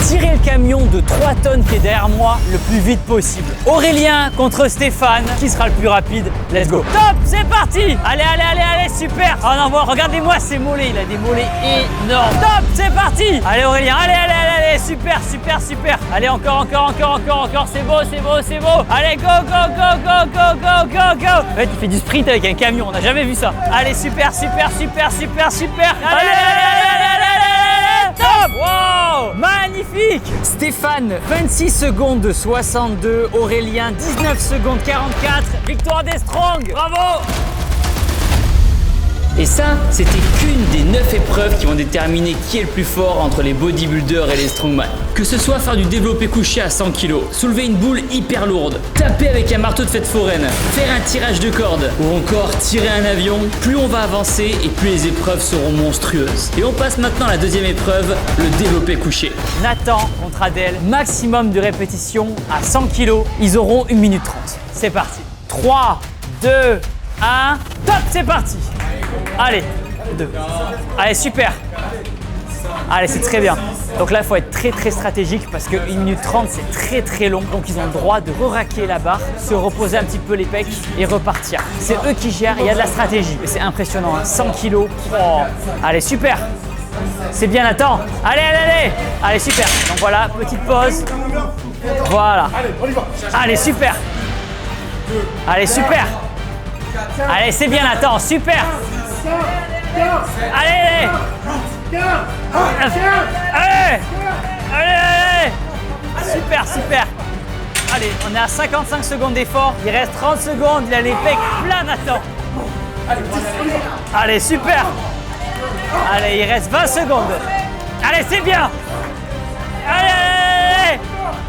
tirer le camion de 3 tonnes qui est derrière moi le plus vite possible. Aurélien contre Stéphane, qui sera le plus rapide? Let's go. Top, c'est parti. Allez, allez, allez, allez, super. On envoie, regardez-moi ses mollets, il a des mollets énormes. Top, c'est parti. Allez Aurélien, allez, allez, allez, allez, super, super, super. Allez, encore, c'est beau, c'est beau, c'est beau. Allez, go, go, go, go, go, go, go, go. En fait, il fait du sprint avec un camion, on n'a jamais vu ça. Allez, super, super, super, super, super. Allez, allez, allez, allez, allez, allez, top. Wow, magnifique. Stéphane, 26 secondes de 62. Aurélien, 19 secondes 44. Victoire des Strong. Bravo. Et ça, c'était qu'une des 9 épreuves qui vont déterminer qui est le plus fort entre les bodybuilders et les strongman. Que ce soit faire du développé couché à 100 kg, soulever une boule hyper lourde, taper avec un marteau de fête foraine, faire un tirage de corde ou encore tirer un avion, plus on va avancer et plus les épreuves seront monstrueuses. Et on passe maintenant à la deuxième épreuve, le développé couché. Nathan contre Adèle, maximum de répétitions à 100 kg, ils auront 1 minute 30. C'est parti. 3, 2, 1, top, c'est parti. Allez, 2. Allez, super. Allez, c'est très bien. Donc là, il faut être très stratégique parce que 1 minute 30, c'est très long. Donc ils ont le droit de re-raquer la barre, se reposer un petit peu les pecs et repartir. C'est eux qui gèrent, il y a de la stratégie. Et c'est impressionnant, hein. 100 kilos. Oh. Allez, super. C'est bien, Nathan. Allez, allez, allez. Allez, super. Donc voilà, petite pause. Voilà. Allez, super. Allez, super. Allez, c'est bien, Nathan. Super. Allez, allez. Allez, allez, allez. Super, super. Allez, on est à 55 secondes d'effort. Il reste 30 secondes. Il a les pecs pleins, Nathan. Allez, super. Allez, il reste 20 secondes. Allez, c'est bien. Allez, allez, allez.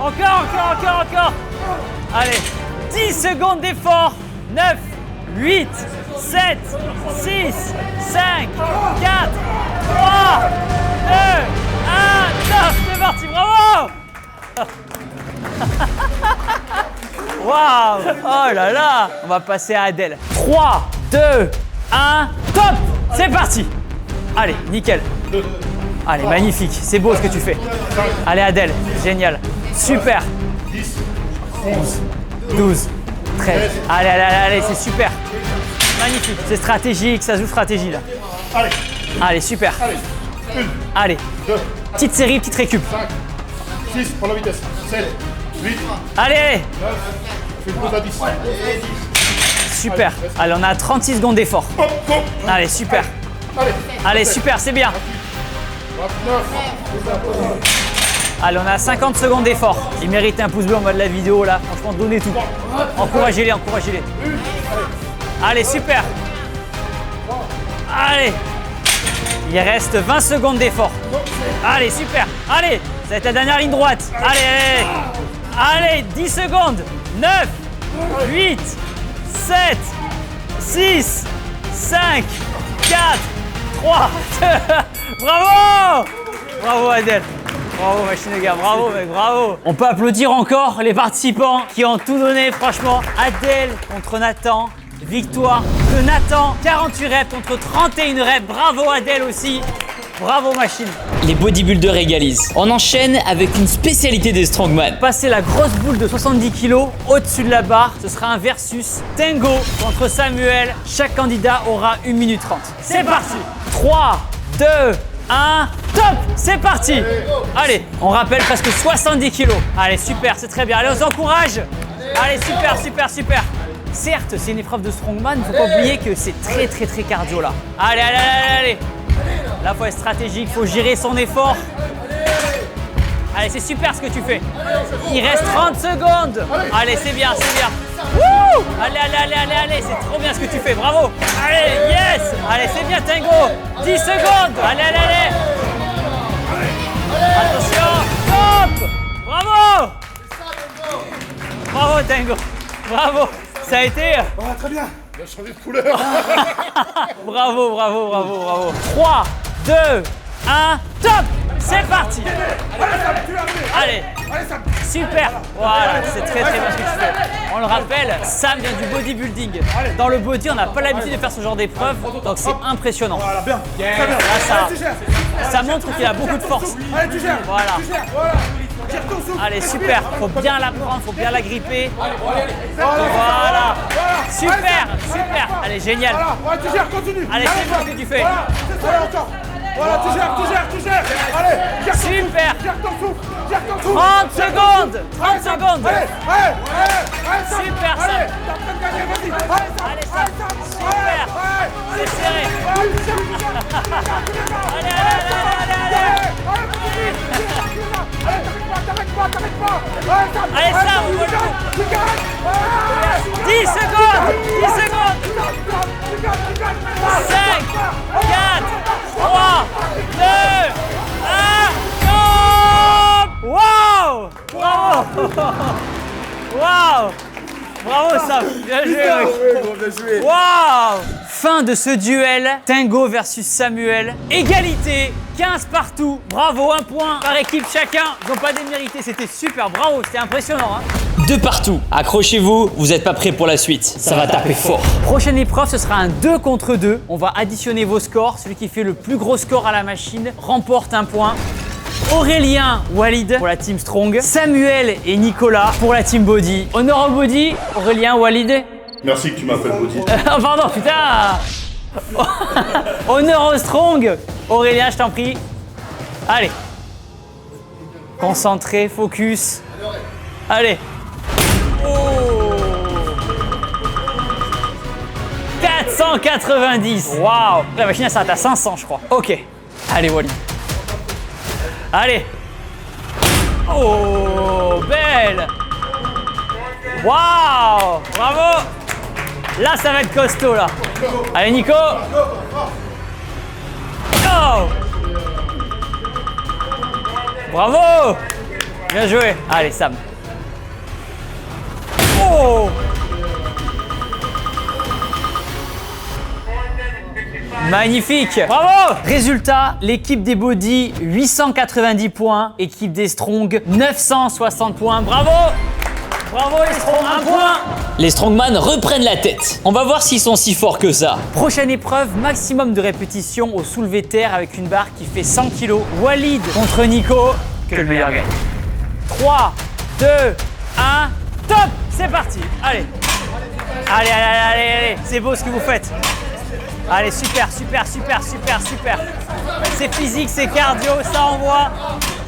Encore. Allez, 10 secondes d'effort. 9, 8, 7, 6, 5, 4, 3, 2, 1, top, c'est parti, bravo. Waouh. Oh là là. On va passer à Adèle. 3, 2, 1, top. C'est parti. Allez, nickel. Allez, magnifique. C'est beau ce que tu fais. Allez Adèle, génial. Super. 11, 12, 13. Allez, allez, allez, allez, c'est super. Magnifique. C'est stratégique, ça joue stratégie là. Allez. Allez, super. Allez. 2. Petite série, petite récup. 5, 6, pour la vitesse. 7, 8, Allez, allez. 9, fais une pause à 10. Super. Allez, on a 36 secondes d'effort. Allez, super. Allez, super, c'est bien. 29. Allez, on a 50 secondes d'effort. Il mérite un pouce bleu en bas de la vidéo là. Franchement, donnez tout. Encouragez-les, encouragez-les. Allez, super. Allez. Il reste 20 secondes d'effort. Allez, super. Allez, ça va être la dernière ligne droite. Allez, allez. Allez, 10 secondes. 9, 8, 7, 6, 5, 4, 3, 2. Bravo. Bravo Adèle. Bravo machine de gars, bravo mec, bravo. On peut applaudir encore les participants qui ont tout donné, franchement. Adèle contre Nathan, victoire de Nathan. 48 reps contre 31 reps, bravo Adèle aussi. Bravo machine. Les bodybuilders égalisent. On enchaîne avec une spécialité des strongman. Passer la grosse boule de 70 kg au-dessus de la barre, ce sera un versus Tango contre Samuel. Chaque candidat aura 1 minute 30. C'est parti. 3, 2, 1, top, c'est parti. Allez, on rappelle presque 70 kg. Allez, super, c'est très bien. Allez, on s'encourage. Allez, super, super, super. Certes, c'est une épreuve de strongman, il ne faut pas oublier que c'est très cardio là. Allez, allez, allez, allez. Là, il faut être stratégique, il faut gérer son effort. Allez, c'est super ce que tu fais. Il reste 30 secondes. Allez, c'est bien, c'est bien. Wouh! Allez, allez, allez, allez, allez, c'est trop bien ce que tu fais, bravo. Allez, yes. Allez, c'est bien, Tango. 10 secondes. Allez, allez, allez. Attention, top. Bravo. Bravo, Tango. Bravo. Ça a été... Oh, très bien. Il a changé de couleur. Bravo, bravo, bravo, bravo. 3, 2, 1, top. C'est parti. Allez, super. Voilà, c'est très bien ce que tu fais. On le rappelle, Sam vient du bodybuilding. Dans le body, on n'a pas l'habitude de faire ce genre d'épreuve, donc c'est impressionnant. Voilà, bien. Là, ça montre qu'il a beaucoup de force. Allez, tu gères. Voilà. Voilà. Allez, super. Faut bien la prendre, faut bien la gripper. Voilà. Super, super. Allez, génial. Ouais, tu gères, continue. Allez, c'est bon ce que tu fais. Voilà, encore. Voilà, tu gères. Allez, Super. gère ton souffle. 30 secondes. 30 secondes. Allez, Super, ça. allez, t'as en train de gagner, vas-y. Allez, ça. Super. C'est serré. Allez. Allez, ça, on voit le coup. 10 secondes. 5, 4, 3, 2, 1, go! Wow! Bravo! Bravo Sam! Bien joué! Bien joué. Wow! Fin de ce duel, Tingo versus Samuel. Égalité, 15 partout. Bravo, 1 point par équipe chacun. Ils n'ont pas démérité, c'était super, bravo, c'était impressionnant. Hein. 2 partout. Accrochez-vous, vous n'êtes pas prêts pour la suite. Ça va taper fort. Prochaine épreuve, ce sera un 2 contre 2. On va additionner vos scores. Celui qui fait le plus gros score à la machine remporte 1 point. Aurélien, Walid pour la team Strong. Samuel et Nicolas pour la team Body. Honneur au Body, Aurélien, Walid. Merci que tu m'appelles Body. Oh pardon, putain. Honneur au Strong. Aurélien, je t'en prie. Allez. Concentré, focus. Allez. Oh. 490. Waouh. La machine, elle s'arrête à 500, je crois. Ok. Allez, Walid. Allez. Oh, belle. Waouh. Bravo. Là, ça va être costaud, là. Allez, Nico. Oh. Bravo. Bien joué. Allez, Sam. Oh. Magnifique. Bravo. Résultat, l'équipe des Body, 890 points. Équipe des Strong, 960 points. Bravo. Bravo les Strong, 1 point. Les Strongman reprennent la tête. On va voir s'ils sont si forts que ça. Prochaine épreuve, maximum de répétitions au soulevé de terre avec une barre qui fait 100 kg. Walid contre Nico. Que le meilleur gagne. 3, 2, 1, top. C'est parti. Allez. Allez. C'est beau ce que vous faites. Allez, super. C'est physique, c'est cardio, ça envoie.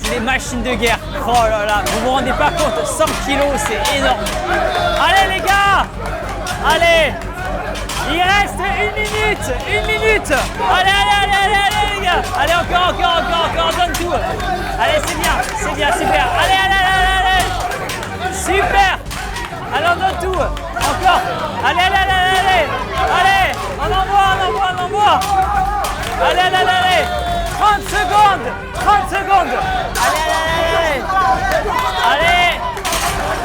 C'est des machines de guerre. Oh là là, vous vous rendez pas compte, 100 kilos, c'est énorme. Allez les gars. Allez. Il reste 1 minute. Allez les gars. Allez, encore, on donne tout. Allez, c'est bien, super. Allez. Super. Allez, on donne tout. Encore. Allez. On envoie. Allez. 30 secondes. Allez.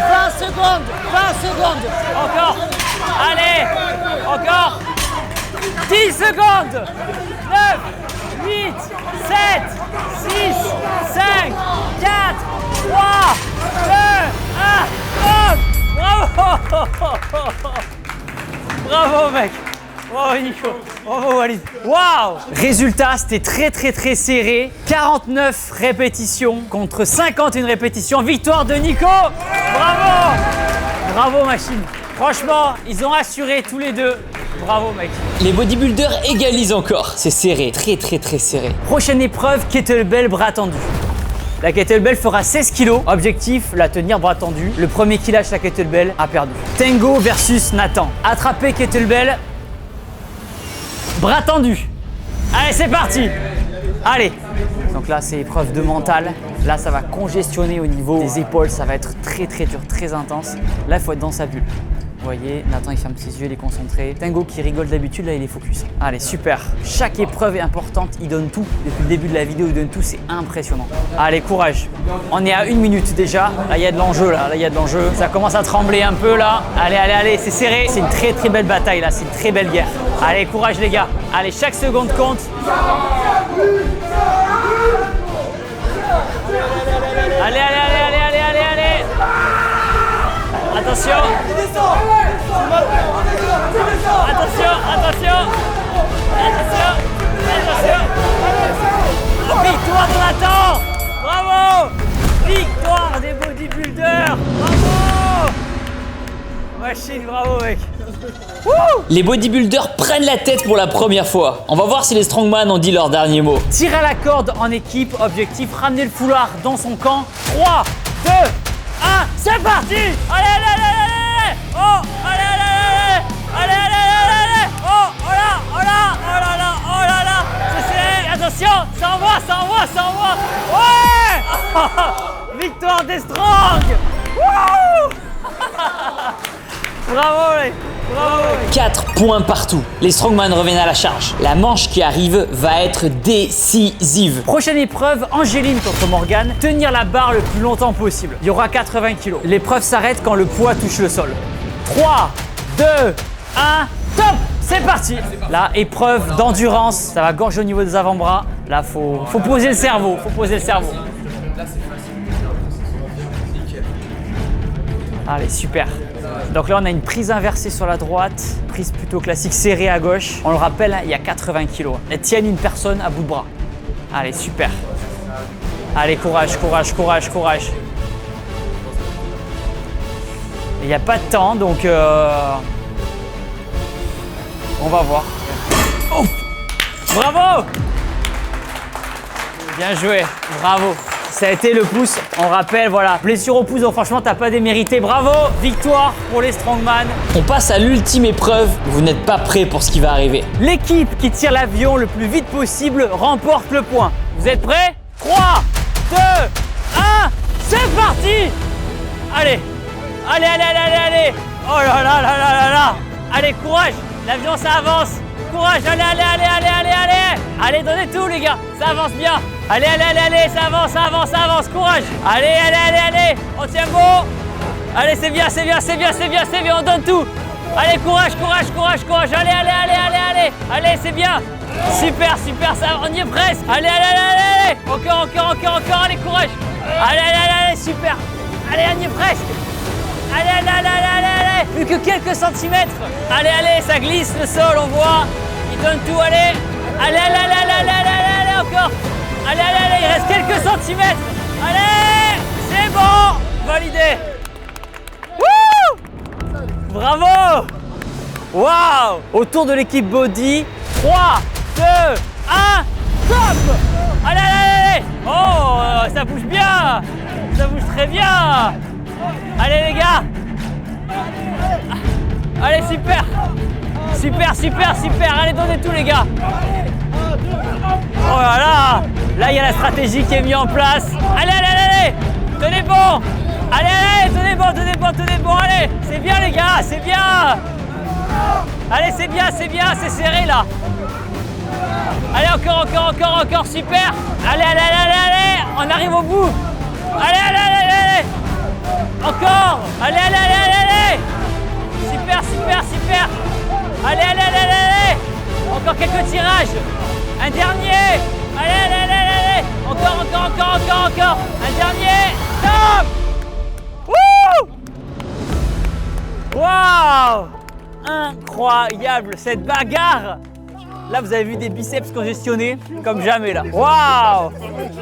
20 secondes. Encore. Allez. Encore. 10 secondes. 9, 8, 7, 6, 5, 4, 3, 2, 1, hop. Bravo mec. Bravo Nico. Bravo Walid. Waouh. Résultat, c'était très serré. 49 répétitions contre 51 répétitions. Victoire de Nico. Bravo machine. Franchement, ils ont assuré tous les deux. Bravo mec. Les bodybuilders égalisent encore. C'est serré, très serré. Prochaine épreuve, kettlebell bras tendu. La kettlebell fera 16 kg. Objectif, la tenir bras tendu. Le premier qui lâche la kettlebell a perdu. Tingo versus Nathan. Attraper kettlebell. Bras tendu. Allez, c'est parti. Allez. Donc là, c'est épreuve de mental. Là, ça va congestionner au niveau des épaules. Ça va être très dur, très intense. Là, il faut être dans sa bulle. Vous voyez, Nathan, il ferme ses yeux, il est concentré. Tingo qui rigole d'habitude, là, il est focus. Allez, super. Chaque épreuve est importante. Il donne tout. Depuis le début de la vidéo, il donne tout. C'est impressionnant. Allez, courage. On est à 1 minute déjà. Là, il y a de l'enjeu, Ça commence à trembler un peu, là. Allez. C'est serré. C'est une très belle bataille, là. C'est une très belle guerre. Allez, courage, les gars. Allez, chaque seconde compte. Allez. Attention. Oh, victoire de Nathan. Bravo. Victoire des machine, bravo mec. Les bodybuilders prennent la tête pour la première fois. On va voir si les strongman ont dit leur dernier mot. Tir à la corde en équipe, objectif ramener le foulard dans son camp. 3, 2, 1, c'est parti. Allez, allez, allez, allez. Oh, allez, allez, allez. Allez, allez, allez, allez. Oh, oh là, oh là, oh là là, oh là là. C'est attention, ça envoie, ça envoie, ça envoie. Ouais. Victoire des Strong. Wouh. Bravo mec, bravo mec. 4 points partout. Les strongman reviennent à la charge. La manche qui arrive va être décisive. Prochaine épreuve, Angéline contre Morgane. Tenir la barre le plus longtemps possible. Il y aura 80 kilos. L'épreuve s'arrête quand le poids touche le sol. 3, 2, 1, top. C'est parti. Là, épreuve d'endurance. Ça va gorger au niveau des avant-bras. Là, faut poser le cerveau. Faut poser le cerveau. Allez, super. Donc là, on a une prise inversée sur la droite, prise plutôt classique serrée à gauche. On le rappelle, il y a 80 kilos. Elles tiennent une personne à bout de bras. Allez, super. Allez, courage, courage, courage, courage. Il n'y a pas de temps, donc on va voir. Oh, bravo! Bien joué, bravo. Ça a été le pouce, on rappelle, voilà, blessure au pouce, donc franchement, t'as pas démérité. Bravo, victoire pour les strongman. On passe à l'ultime épreuve. Vous n'êtes pas prêts pour ce qui va arriver. L'équipe qui tire l'avion le plus vite possible remporte le point. Vous êtes prêts? 3, 2, 1, c'est parti! Allez, allez, allez, allez, allez, allez. Oh là là là là là là. Allez, courage, l'avion ça avance. Courage, allez, allez, allez, allez, allez, allez. Allez, donnez tout les gars, ça avance bien. Allez, allez, allez, allez, ça avance, ça avance, ça avance, courage. Allez, allez, allez, allez, on tient bon. Allez, c'est bien, c'est bien, c'est bien, c'est bien, c'est bien, on donne tout. Allez, courage, courage, courage, courage. Allez, allez, allez, allez, allez. Allez, c'est bien. Super, super, ça, on y est presque. Allez, allez, allez, allez, allez. Encore, encore, encore, encore, allez, courage. Allez, allez, allez, allez, super. Allez, on y est presque. Allez, allez, allez, allez, allez, allez. Plus que quelques centimètres. Allez, allez, ça glisse le sol, on voit. Il donne tout, allez. Allez, allez, allez, allez, allez, allez, allez, encore. Allez, allez, allez, il reste quelques centimètres. Allez, c'est bon. Validé. Wouh. Bravo. Waouh. Autour de l'équipe body. 3, 2, 1, top. Allez, allez, allez. Oh, ça bouge bien. Ça bouge très bien. Allez les gars. Allez, super. Super, super, super. Allez, donnez tout les gars. Oh là là. Là, il y a la stratégie qui est mise en place. Allez, allez, allez, allez. Tenez bon. Allez, allez, tenez bon, tenez bon, tenez bon. Allez, c'est bien les gars, c'est bien. Allez, c'est bien, c'est serré là. Allez, encore, encore, encore, encore, super. Allez, allez, allez, allez, allez. On arrive au bout. Allez, allez, allez, allez, allez. Encore. Allez, allez, allez, allez, allez. Super, super, super. Allez, allez, allez, allez, allez. Encore quelques tirages. Un dernier. Allez, allez, allez, allez, allez. Encore, encore, encore, encore, encore. Un dernier. Top. Wouh. Waouh. Incroyable cette bagarre. Là, vous avez vu des biceps congestionnés comme jamais là. Waouh!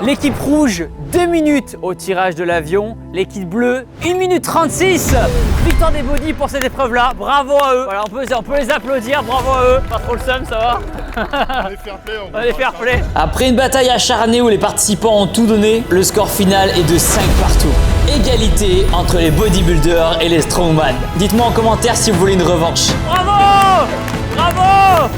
L'équipe rouge, 2 minutes au tirage de l'avion. L'équipe bleue, 1 minute 36. Victoire des body pour cette épreuve-là. Bravo à eux. Voilà, on peut les applaudir. Bravo à eux. Pas trop le seum, ça va? On est fair play. On est fair play. Après une bataille acharnée où les participants ont tout donné, le score final est de 5 partout. Égalité entre les bodybuilders et les strongman. Dites-moi en commentaire si vous voulez une revanche. Bravo! Bravo!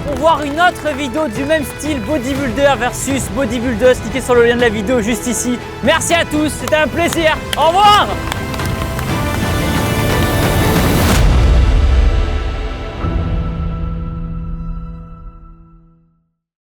Pour voir une autre vidéo du même style, bodybuilder versus bodybuildeuse, cliquez sur le lien de la vidéo juste ici. Merci à tous, c'était un plaisir. Au revoir!